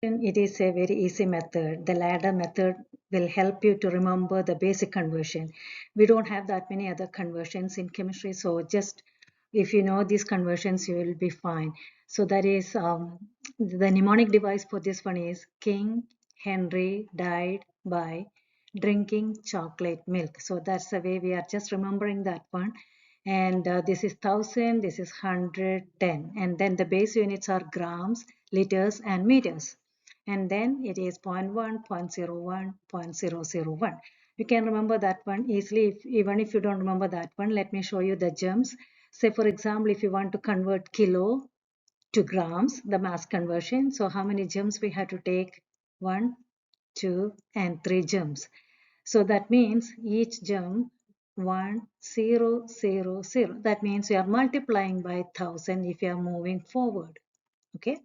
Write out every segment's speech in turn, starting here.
It is a very easy method. The ladder method will help you to remember the basic conversion. We don't have that many other conversions in chemistry, so just if you know these conversions, you will be fine. So that is the mnemonic device for this one is King Henry died by drinking chocolate milk. So that's the way we are just remembering that one. And this is 1000, this is 110, and then the base units are grams, liters, and meters. And then it is 0 0.1, 0 0.01, 0.001. You can remember that one easily. Even if you don't remember that one, let me show you the germs. Say for example, if you want to convert kilo to grams, the mass conversion. So how many germs we have to take? 1, 2, and 3 germs. So that means each germ 1, 0, 0, 0. That means you are multiplying by 1000 if you are moving forward. Okay.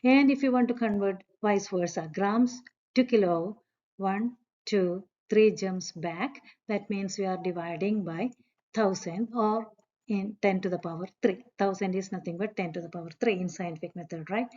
And if you want to convert vice versa, grams to kilo, 1, 2, 3 jumps back. That means we are dividing by 1000 or in 10 to the power 3. 1000 is nothing but 10 to the power 3 in scientific method, right?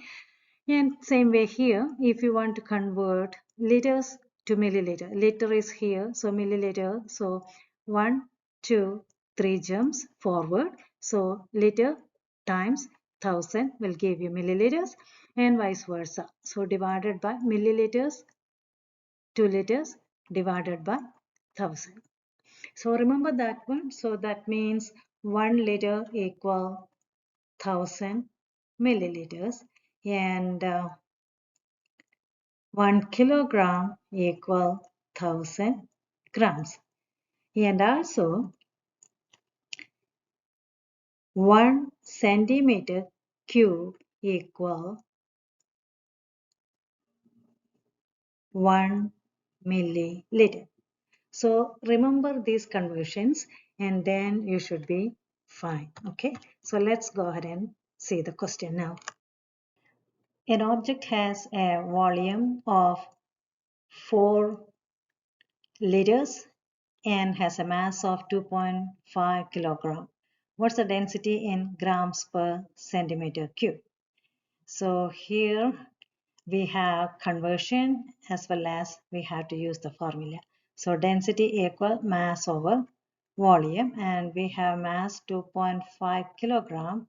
And same way here, if you want to convert liters to milliliter, liter is here, so milliliter, so 1, 2, 3 jumps forward. So liter times 1000 will give you milliliters and vice versa. So divided by milliliters, 2 liters divided by 1000. So remember that one. So that means 1 liter equal 1000 milliliters and 1 kilogram equal 1000 grams. And also 1 centimeter cube equal 1 milliliter. So remember these conversions and then you should be fine. Okay. So let's go ahead and see the question now. An object has a volume of 4 liters and has a mass of 2.5 kilogram. What's the density in grams per centimeter cube? So here we have conversion as well as we have to use the formula. So density equal mass over volume, and we have mass 2.5 kilogram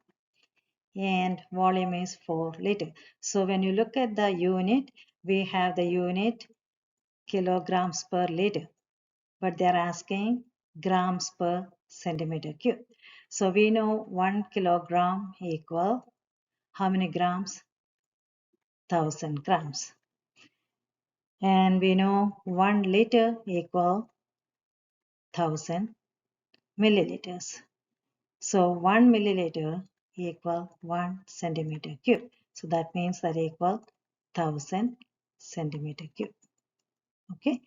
and volume is 4 liter. So when you look at the unit, we have the unit kilograms per liter, but they're asking grams per centimeter cube. So we know 1 kilogram equal how many grams? 1000 grams. And we know 1 liter equal 1000 milliliters. So 1 milliliter equal 1 centimeter cube. So that means that equal 1000 centimeter cube. Okay.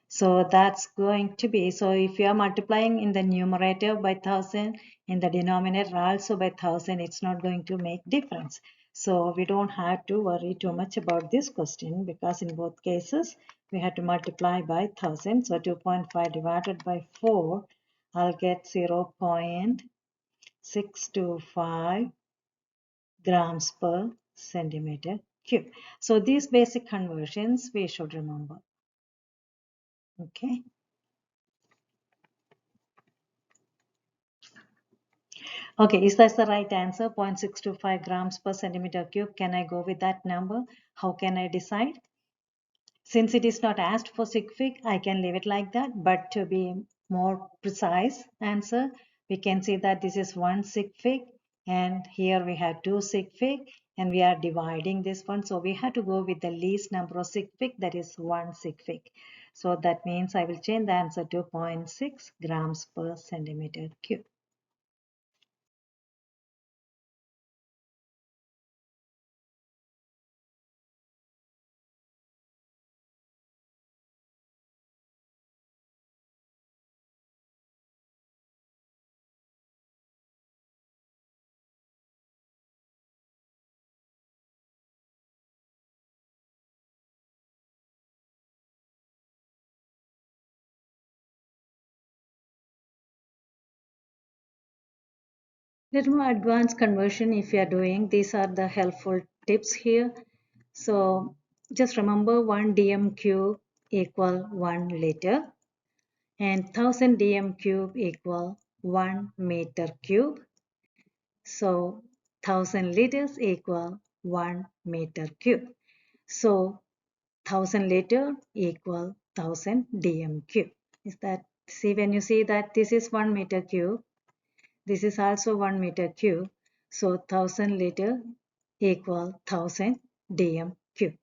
So that's going to be, so if you are multiplying in the numerator by 1000, in the denominator also by 1000, it's not going to make difference. So we don't have to worry too much about this question because in both cases, we have to multiply by 1000. So 2.5 divided by 4, I'll get 0.625 grams per centimeter cube. So these basic conversions we should remember. Okay. Okay, is that the right answer? 0.625 grams per centimeter cube. Can I go with that number? How can I decide? Since it is not asked for sig fig, I can leave it like that. But to be more precise answer, we can see that this is 1 sig fig and here we have 2 sig fig and we are dividing this one. So we have to go with the least number of sig fig, that is 1 sig fig. So that means I will change the answer to 0.6 grams per centimeter cube. Little more advanced conversion if you are doing. These are the helpful tips here. So just remember 1 dm cube equal 1 liter and 1000 dm cube equal 1 meter cube. So 1000 liters equal 1 meter cube. So 1000 liter equal 1000 dm cube. Is that, see, when you see that this is 1 meter cube, this is also 1 meter cube. So 1000 liter equal 1000 dm cube.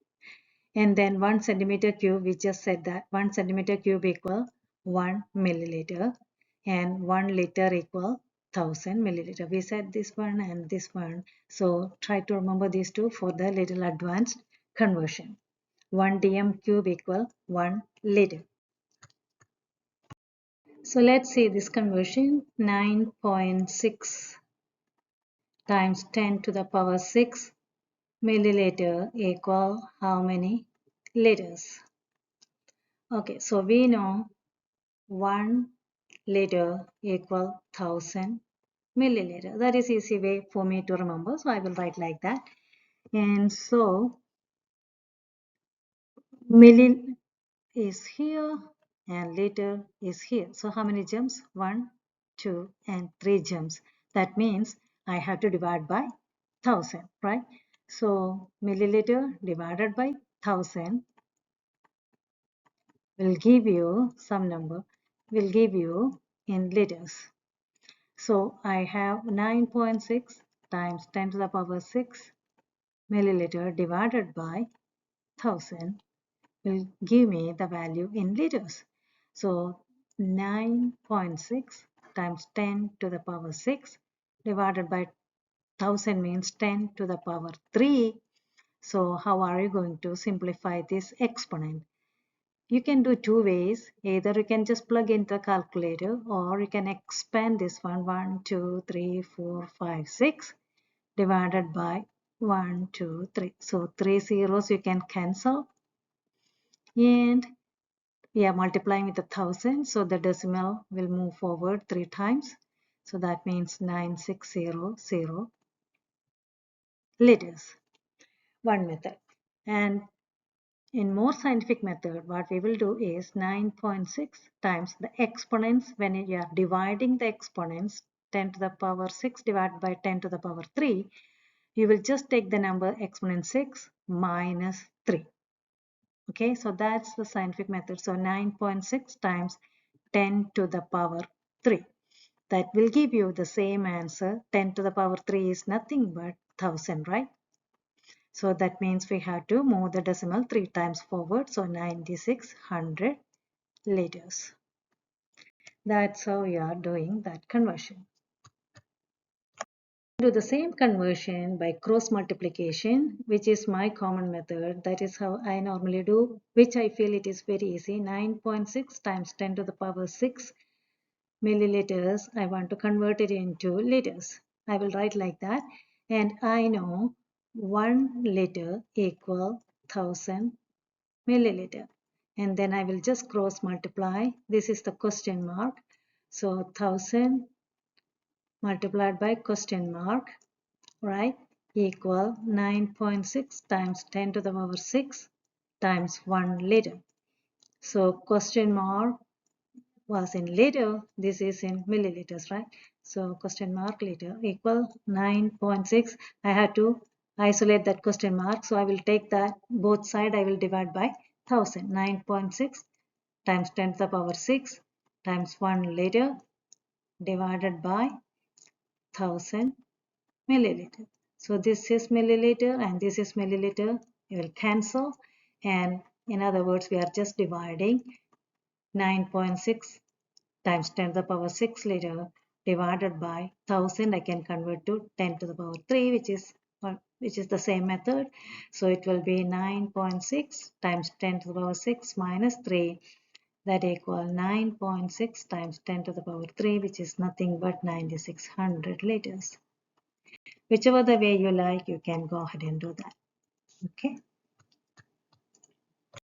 And then 1 centimeter cube, we just said that 1 centimeter cube equal 1 milliliter and 1 liter equal 1000 milliliter. We said this one and this one. So try to remember these two for the little advanced conversion. 1 dm cube equal 1 liter. So let's see this conversion. 9.6 times 10 to the power 6 milliliter equal how many liters? Okay, so we know 1 liter equal 1000 milliliter. That is easy way for me to remember. So I will write like that. And so milli is here and liter is here. So how many jumps? 1, 2 and 3 jumps. That means I have to divide by 1000, right? So milliliter divided by 1000 will give you some number, will give you in liters. So I have 9.6 times 10 to the power 6 milliliter divided by 1000 will give me the value in liters. So 9.6 times 10 to the power 6 divided by 1000 means 10 to the power 3. So how are you going to simplify this exponent? You can do two ways. Either you can just plug in the calculator or you can expand this one 1, 2, 3, 4, 5, 6 divided by 1, 2, 3. So 3 zeros you can cancel and we are multiplying with 1000. So the decimal will move forward 3 times. So that means 9600 liters. One method. And in more scientific method, what we will do is 9.6 times the exponents. When you are dividing the exponents, 10 to the power 6 divided by 10 to the power 3, you will just take the number exponent 6 minus 3. Okay, so that's the scientific method. So 9.6 times 10 to the power 3. That will give you the same answer. 10 to the power 3 is nothing but 1000, right? So that means we have to move the decimal 3 times forward. So 9600 liters. That's how you are doing that conversion. Do the same conversion by cross multiplication, which is my common method. That is how I normally do, which I feel it is very easy. 9.6 times 10 to the power 6 milliliters. I want to convert it into liters. I will write like that. And I know 1 liter equal 1000 milliliter. And then I will just cross multiply. This is the question mark. So 1000 multiplied by question mark, right, equal 9.6 times 10 to the power 6 times 1 liter. So question mark was in liter, this is in milliliters, right? So question mark liter equal 9.6. I had to isolate that question mark, so I will take that both side, I will divide by 1000. 9.6 times 10 to the power 6 times 1 liter divided by 1000 milliliter. So this is milliliter and this is milliliter. You will cancel, and in other words, we are just dividing 9.6 times 10 to the power 6 liter divided by 1000. I can convert to 10 to the power 3, which is the same method. So it will be 9.6 times 10 to the power 6 minus 3, that equal 9.6 times 10 to the power 3, which is nothing but 9600 liters. Whichever the way you like, you can go ahead and do that. Okay.